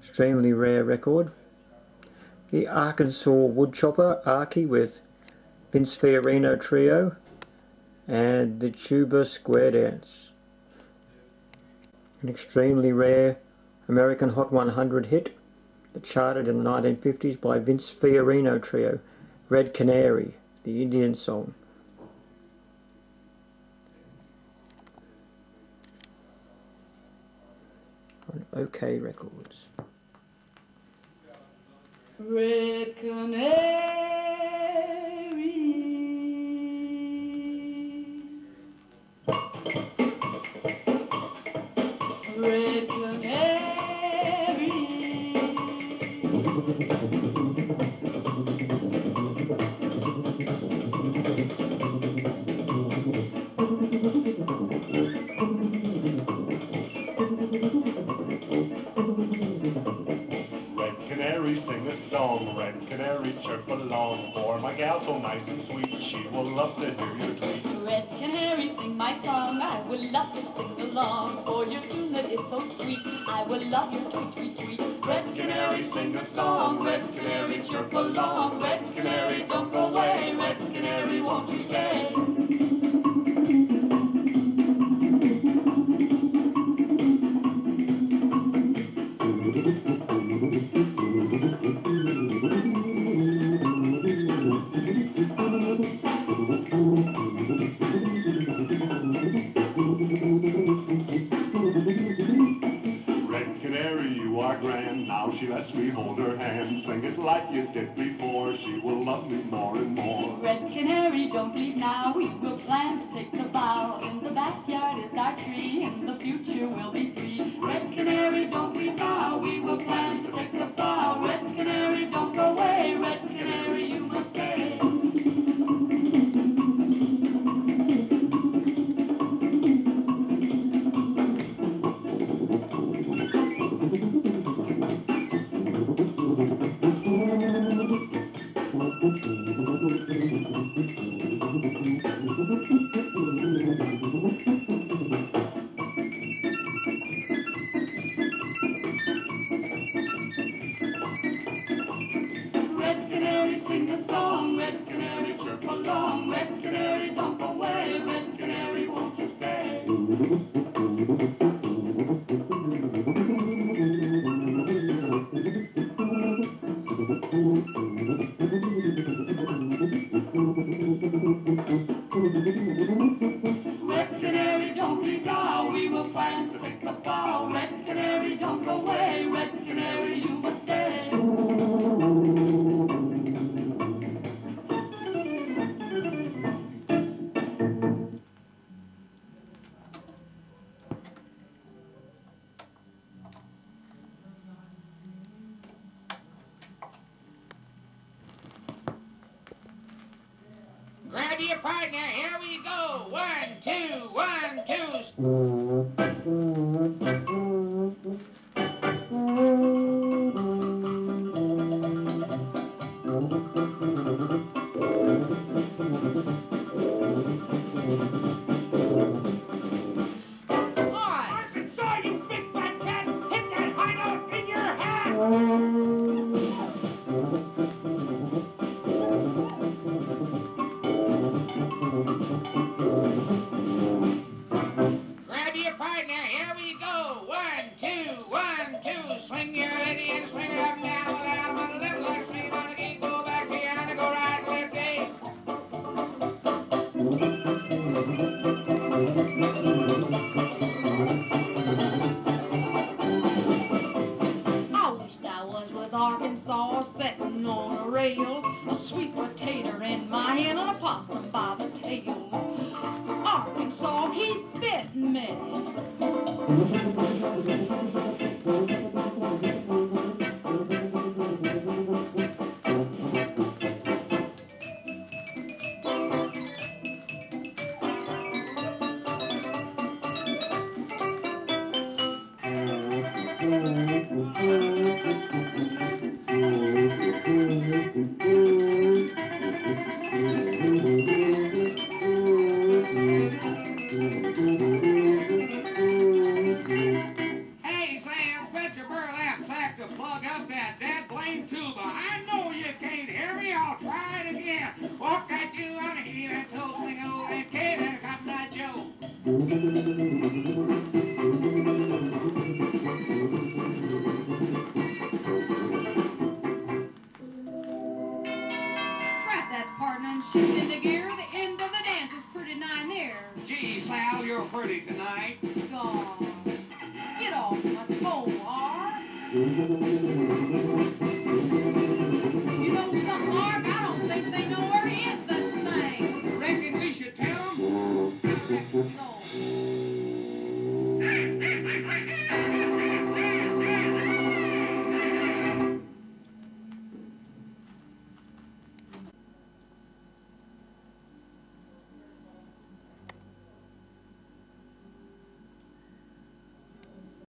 extremely rare record. The Arkansas Woodchopper, Arky, with Vince Fiorino Trio, and the Tuba Square Dance. An extremely rare American Hot 100 hit that charted in the 1950s by Vince Fiorino Trio, Red Canary, the Indian song. On OK Records. Red Canary, Red Canary, sing a song, Red Canary, chirp along, for my gal so nice and sweet, she will love to hear your tweet. Red Canary, sing my song, I will love to sing along, for your tune that is so sweet, I will love your tweet, tweet, tweet. Red Canary, sing a song, Red Canary, chirp along, Red Canary, don't go away, Red Canary, won't you stay? Now she lets me hold her hand, sing it like you did before, she will love me more and more. Red Canary, don't leave now, we will plan to take the vow. In the backyard is our tree, in the future we'll be free. Red Canary, don't leave now, we will plan to take the vow. Red Canary, don't go away, Red Canary, you must stay. Red Canary, sing a song, Red Canary, chirp along, Red Canary, don't go away, Red Canary, won't you stay? Red Canary, don't leave now, we will plan to take the vow. Red Canary, don't go away, Red Canary, you must stay. Grab your partner, here we go. 1, 2, 1, 2. March inside, you big fat cat. Hit that high note in your hat. Grab your partner, here we go. 1, 2, 1, 2. Swing your lady and swing her up and down, down on the left leg, swing on the gate, go back behind and go right, left, eight. I wished I was with Arkansas, sitting on a rail, a sweet potato in my hand and a possum by the tail. Arkansas, he bit me. to plug up that blame tuba. I know you can't hear me. I'll try it again. Walk that Jew on a heel and toe swing over and Kate and Cotton Eye Joe. Grab that partner and shift into gear. The end of the dance is pretty nigh near. Gee, Sal, you're pretty tonight. God, get off my toe, R.